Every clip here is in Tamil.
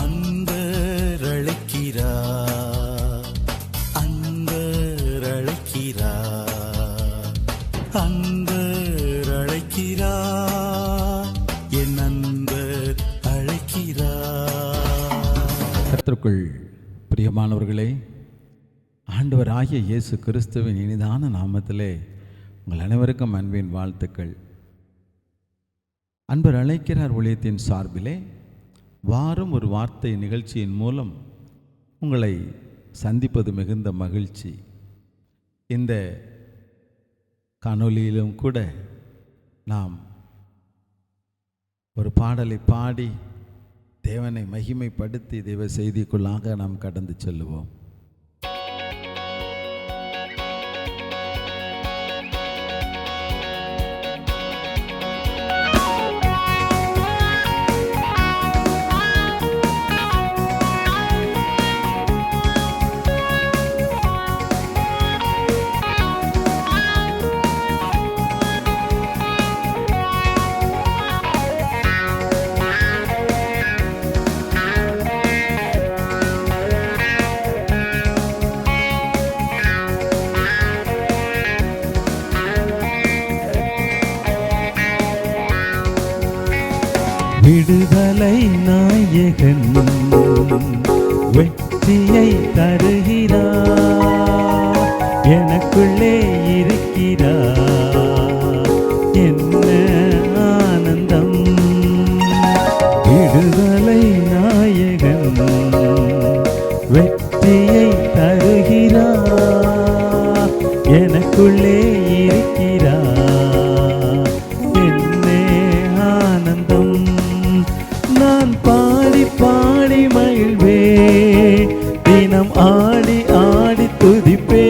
அன்பர் அழைக்கிறார், அன்பர் அழைக்கிறார், அன்பர் அழைக்கிறார், என் அன்பர் அழைக்கிறார். கர்த்தருக்குள் பிரியமானவர்களே, ஆண்டவராகிய இயேசு கிறிஸ்துவின் இனிதான நாமத்திலே உங்கள் அனைவருக்கும் அன்பின் வாழ்த்துக்கள். அன்பர் அழைக்கிறார் ஊழியத்தின் சார்பிலே வாரம் ஒரு வார்த்தை நிகழ்ச்சியின் மூலம் உங்களை சந்திப்பது மிகுந்த மகிழ்ச்சி. இந்த காணொளியிலும் கூட நாம் ஒரு பாடலை பாடி தேவனை மகிமைப்படுத்தி தெய்வ செய்திக்குள்ளாக நாம் கடந்து செல்லுவோம். விடுதலை நாயகன் வெற்றியை தருகிறார், எனக்குள்ளே இருக்கிறார், என்ன ஆனந்தம். விடுதலை நாயகன் வெற்றியை தருகிறார், எனக்குள்ளே இருக்கிறார், என்ன ஆனந்தம். நான் பாடி பாடி மகிழ்வே, தினம் ஆடி ஆடி துதிப்பே.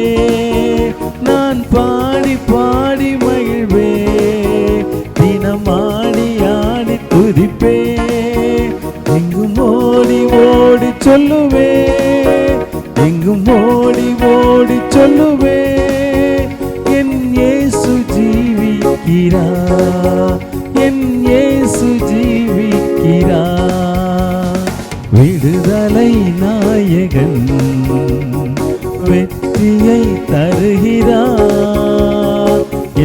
நான் பாடி பாடி மகிழ்வே, தினம் ஆடி ஆடி துதிப்பே. எங்கும் ஓடி ஓடி சொல்லுவே, எங்கும் ஓடி ஓடி சொல்லுவே, என் இயேசு ஜீவிக்கிறார், என் இயேசு ஜீவிக்கிறார். விடுதலை நாயகன் வெற்றியை தருகிறார்,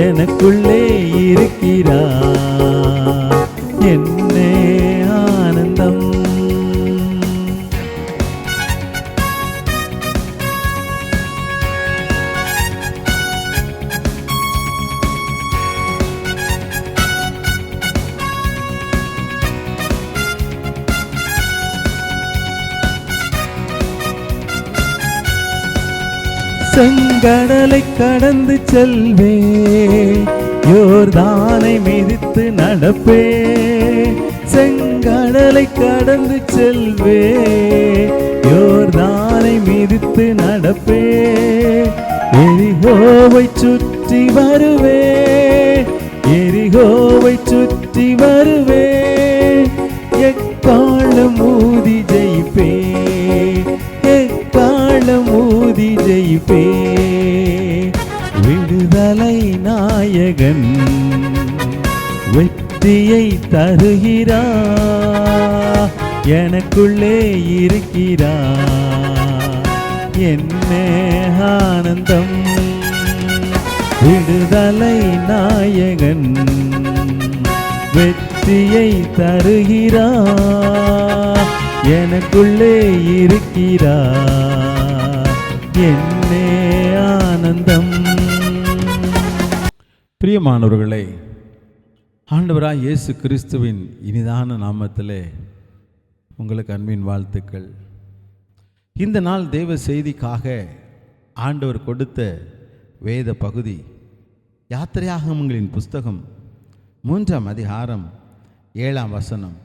எனக்குள்ளே இருக்கிறார், என்ன ஆனந்தம். செங்கடலை கடந்து செல்வே, யோர்தானை மிதித்து நடப்பே. செங்கடலை கடந்து செல்வே, யோர்தானை மிதித்து நடப்பே. எரிகோவை சுற்றி வருவே, எரிகோவை சுற்றி வருவே. எக்காலம் ஊதி ஜெயிப்பே, எக்காலம் ஊதி ஜெயிப்பே. விடுதலை நாயகன் வெற்றியை தருகிறார், எனக்குள்ளே இருக்கிறார், என்ன ஆனந்தம். விடுதலை நாயகன் வெற்றியை தருகிறார், எனக்குள்ளே இருக்கிறார், என்ன ஆனந்தம். பிரியமானவர்களே, ஆண்டவராய் இயேசு கிறிஸ்துவின் இனிதான நாமத்திலே உங்களுக்கு அன்பின் வாழ்த்துக்கள். இந்த நாள் தேவ செய்திக்காக ஆண்டவர் கொடுத்த வேத பகுதி யாத்திரையாகமங்களின் புஸ்தகம் 3ஆம் அதிகாரம் 7ஆம் வசனம்.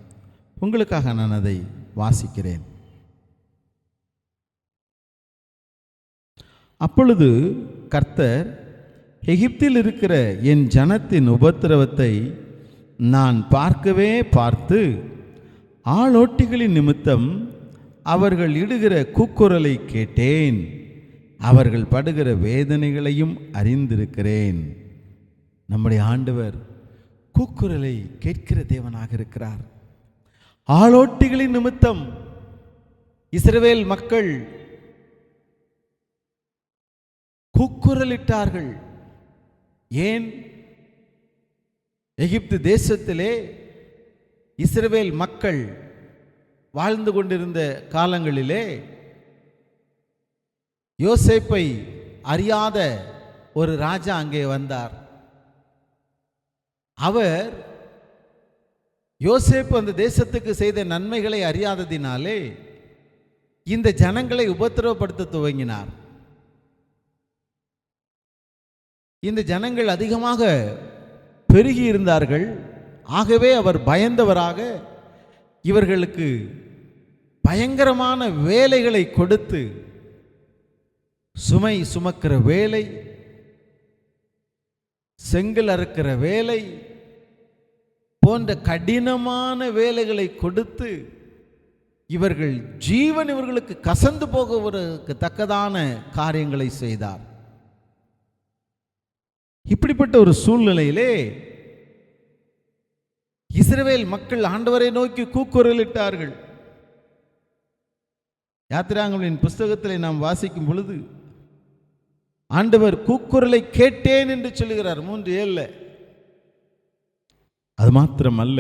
உங்களுக்காக நான் அதை வாசிக்கிறேன். அப்பொழுது கர்த்தர், எகிப்தில் இருக்கிற என் ஜனத்தின் உபத்திரவத்தை நான் பார்க்கவே பார்த்து, ஆளோட்டிகளின் நிமித்தம் அவர்கள் இடுகிற கூக்குரலை கேட்டேன், அவர்கள் படுகிற வேதனைகளையும் அறிந்திருக்கிறேன். நம்முடைய ஆண்டவர் கூக்குரலை கேட்கிற தேவனாக இருக்கிறார். ஆளோட்டிகளின் நிமித்தம் இஸ்ரவேல் மக்கள் கூக்குரலிட்டார்கள். ஏன்? எகிப்து தேசத்திலே இஸ்ரவேல் மக்கள் வாழ்ந்து கொண்டிருந்த காலங்களிலே யோசேப்பை அறியாத ஒரு ராஜா அங்கே வந்தார். அவர் யோசேப்பு அந்த தேசத்துக்கு செய்த நன்மைகளை அறியாததினாலே இந்த ஜனங்களை உபத்திரவப்படுத்த துவங்கினார். இந்த ஜனங்கள் அதிகமாக பெருகி இருந்தார்கள். ஆகவே அவர் பயந்தவராக இவர்களுக்கு பயங்கரமான வேலைகளை கொடுத்து, சுமை சுமக்கிற வேலை, செங்கல் அறுக்கிற வேலை போன்ற கடினமான வேலைகளை கொடுத்து இவர்கள் ஜீவன் இவர்களுக்கு கசந்து போகுவதற்கு தக்கதான காரியங்களை செய்தார். இப்படிப்பட்ட ஒரு சூழ்நிலையிலே இஸ்ரவேல் மக்கள் ஆண்டவரை நோக்கி கூக்குரலிட்டார்கள். யாத்திராகமங்களின் புஸ்தகத்தில் நாம் வாசிக்கும் பொழுது ஆண்டவர் கூக்குரலை கேட்டேன் என்று சொல்லுகிறார் 3:7. அது மாத்திரமல்ல,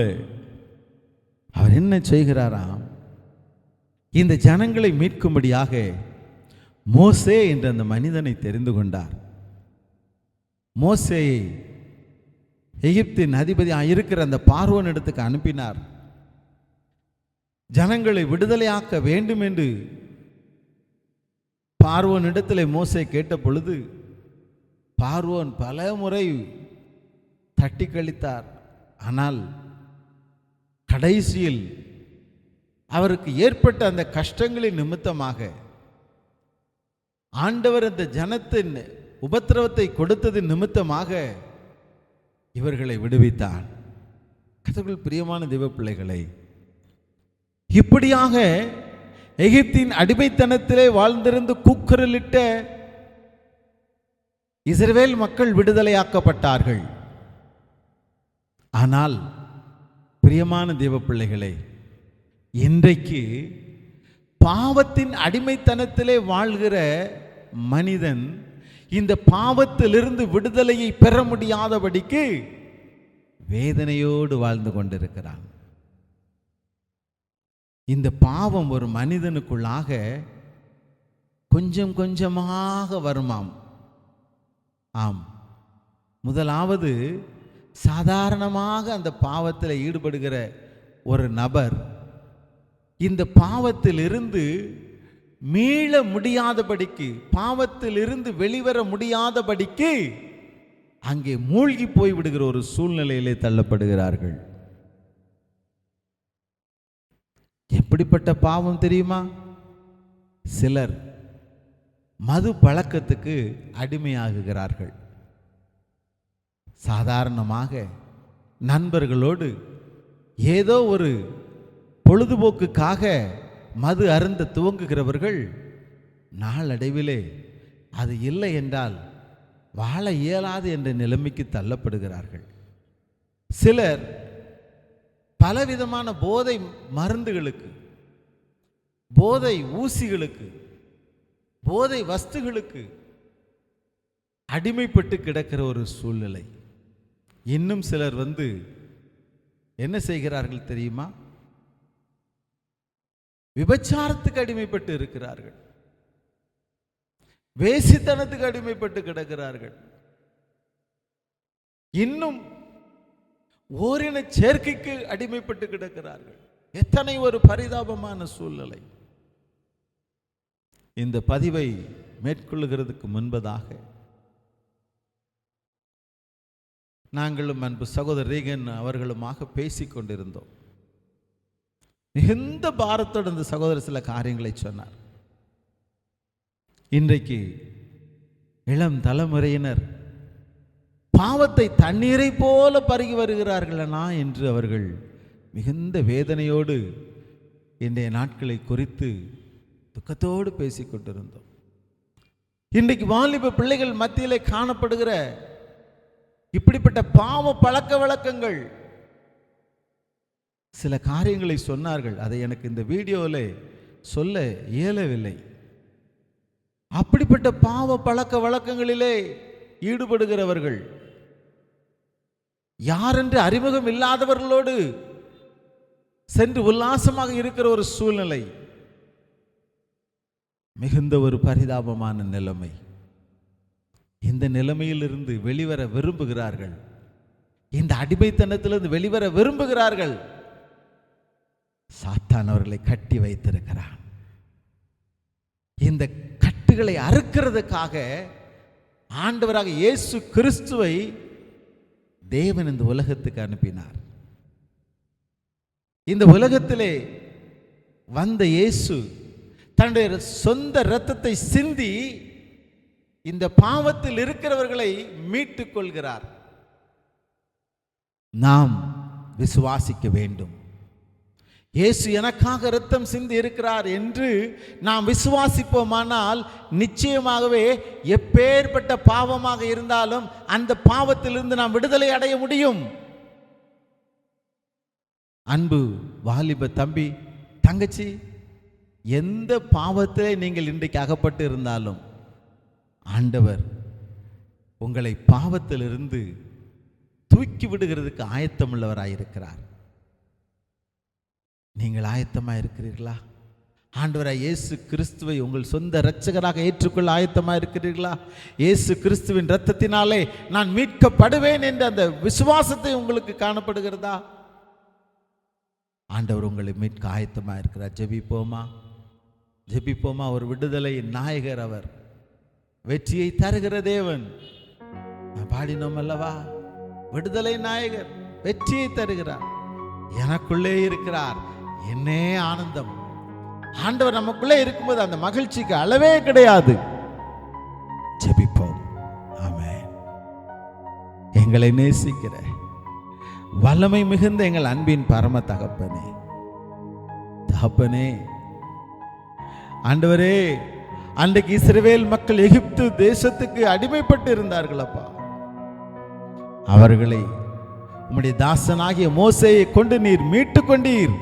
அவர் என்ன செய்கிறாராம்? இந்த ஜனங்களை மீட்கும்படியாக மோசே என்ற அந்த மனிதனை தெரிந்து கொண்டார். மோசேயை எகிப்தின் அதிபதி இருக்கிற அந்த பார்வோன் இடத்துக்கு அனுப்பினார். ஜனங்களை விடுதலையாக்க வேண்டும் என்று பார்வோன் இடத்திலே மோசே கேட்ட பொழுது பார்வோன் பல முறை தட்டி கழித்தார். ஆனால் கடைசியில் அவருக்கு ஏற்பட்ட அந்த கஷ்டங்களின் நிமித்தமாக ஆண்டவர் அந்த ஜனத்தின் உபத்திரவத்தை கொடுத்தது நிமித்தமாக இவர்களை விடுவித்தார். கர்த்தருக்குள் பிரியமான தேவ பிள்ளைகளை, இப்படியாக எகிப்தின் அடிமைத்தனத்திலே வாழ்ந்திருந்து கூக்குரலிட்ட இஸ்ரவேல் மக்கள் விடுதலையாக்கப்பட்டார்கள். ஆனால் பிரியமான தேவ பிள்ளைகளை, இன்றைக்கு பாவத்தின் அடிமைத்தனத்திலே வாழ்கிற மனிதன் இந்த பாவத்திலிருந்து விடுதலையை பெற முடியாதபடிக்கு வேதனையோடு வாழ்ந்து கொண்டிருக்கிறான். இந்த பாவம் ஒரு மனிதனுக்குள்ளாக கொஞ்சம் கொஞ்சமாக வருமாம். ஆம், முதலாவது சாதாரணமாக அந்த பாவத்தில் ஈடுபடுகிற ஒரு நபர் இந்த பாவத்திலிருந்து மீள முடியாதபடிக்கு, பாவத்திலிருந்து வெளிவர முடியாதபடிக்கு அங்கே மூழ்கி போய்விடுகிற ஒரு சூழ்நிலையிலே தள்ளப்படுகிறார்கள். எப்படிப்பட்ட பாவம் தெரியுமா? சிலர் மது பழக்கத்துக்கு அடிமையாகுகிறார்கள். சாதாரணமாக நண்பர்களோடு ஏதோ ஒரு பொழுதுபோக்குக்காக மது அருந்த துவங்குகிறவர்கள் நாளடைவிலே அது இல்லை என்றால் வாழ இயலாது என்ற நிலைமைக்கு தள்ளப்படுகிறார்கள். சிலர் பலவிதமான போதை மருந்துகளுக்கு, போதை ஊசிகளுக்கு, போதை வஸ்துகளுக்கு அடிமைப்பட்டு கிடக்கிற ஒரு சூழ்நிலை. இன்னும் சிலர் என்ன செய்கிறார்கள் தெரியுமா? விபச்சாரத்துக்கு அடிமைப்பட்டு இருக்கிறார்கள், வேசித்தனத்துக்கு அடிமைப்பட்டு கிடக்கிறார்கள். இன்னும் ஓரின சேர்க்கைக்கு அடிமைப்பட்டு கிடக்கிறார்கள். எத்தனை ஒரு பரிதாபமான சூழ்நிலை. இந்த பதிவை மேற்கொள்ளுகிறதுக்கு முன்பதாக நாங்களும் அன்பு சகோதரர் ரீகன் அவர்களுமாக பேசிக் கொண்டிருந்தோம். மிகுந்த பாரத்தோடு இந்த சகோதரர் சில காரியங்களை சொன்னார். இன்றைக்கு இளம் தலைமுறையினர் பாவத்தை தண்ணீரை போல பருகி வருகிறார்களா என்று அவர்கள் மிகுந்த வேதனையோடு இன்றைய நாட்களை குறித்து துக்கத்தோடு பேசிக்கொண்டிருந்தோம். இன்றைக்கு வாலிப பிள்ளைகள் மத்தியிலே காணப்படுகிற இப்படிப்பட்ட பாவ பழக்க வழக்கங்கள், சில காரியங்களை சொன்னார்கள். அதை எனக்கு இந்த வீடியோவில் சொல்ல இயலவில்லை. அப்படிப்பட்ட பாவ பழக்க வழக்கங்களிலே ஈடுபடுகிறவர்கள், யாரென்று அறிமுகம் இல்லாதவர்களோடு சென்று உல்லாசமாக இருக்கிற ஒரு சூழ்நிலை, மிகுந்த ஒரு பரிதாபமான நிலைமை. இந்த நிலைமையிலிருந்து வெளிவர விரும்புகிறார்கள். இந்த அடிமைத்தனத்திலிருந்து வெளிவர விரும்புகிறார்கள். சாத்தான் அவர்களை கட்டி வைத்திருக்கிறான். இந்த கட்டுகளை அறுக்கிறதுக்காக ஆண்டவராக இயேசு கிறிஸ்துவை தேவன் இந்த உலகத்துக்கு அனுப்பினார். இந்த உலகத்திலே வந்த இயேசு தன்னுடைய சொந்த இரத்தத்தை சிந்தி இந்த பாவத்தில் இருக்கிறவர்களை மீட்டுக் கொள்கிறார். நாம் விசுவாசிக்க வேண்டும். இயேசு எனக்காக இரத்தம் சிந்தி இருக்கிறார் என்று நாம் விசுவாசிப்போமானால் நிச்சயமாகவே எப்பேற்பட்ட பாவமாக இருந்தாலும் அந்த பாவத்திலிருந்து நாம் விடுதலை அடைய முடியும். அன்பு வாலிப தம்பி, தங்கச்சி, எந்த பாவத்திலே நீங்கள் இன்றைக்கு அகப்பட்டு இருந்தாலும் ஆண்டவர் உங்களை பாவத்திலிருந்து தூக்கி விடுகிறதுக்கு ஆயத்தமுள்ளவராயிருக்கிறார். நீங்கள் ஆயத்தமாக இருக்கிறீர்களா? ஆண்டவராய் இயேசு கிறிஸ்துவை உங்கள் சொந்த இரட்சகராக ஏற்றுக்கொள்ள ஆயத்தமாக இருக்கிறீர்களா? இயேசு கிறிஸ்துவின் இரத்தத்தினாலே நான் மீட்கப்படுவேன் என்ற அந்த விசுவாசத்தை உங்களுக்கு காணப்படுகிறதா? ஆண்டவர் உங்களை மீட்க ஆயத்தமாக இருக்கிறார். ஜெபிப்போமா, ஜெபிப்போமா. ஒரு விடுதலை நாயகர், அவர் வெற்றியை தருகிற தேவன். பாடினோம் அல்லவா, விடுதலை நாயகர் வெற்றியை தருகிறார், எனக்குள்ளே இருக்கிறார், என்னே ஆனந்தம். ஆண்டவர் நமக்குள்ளே இருக்கும்போது அந்த மகிழ்ச்சிக்கு அளவே கிடையாது. ஜெபிப்போம். ஆமென். எங்களை நேசிக்கிற வல்லமை மிகுந்த எங்கள் அன்பின் பரம தகப்பனே, தகப்பனே, ஆண்டவரே, அன்றைக்கு இஸ்ரவேல் மக்கள் எகிப்து தேசத்துக்கு அடிமைப்பட்டு இருந்தார்கள் அப்பா. அவர்களை உம்முடைய தாசனாகிய மோசேயை கொண்டு நீர் மீட்டு கொண்டீர்.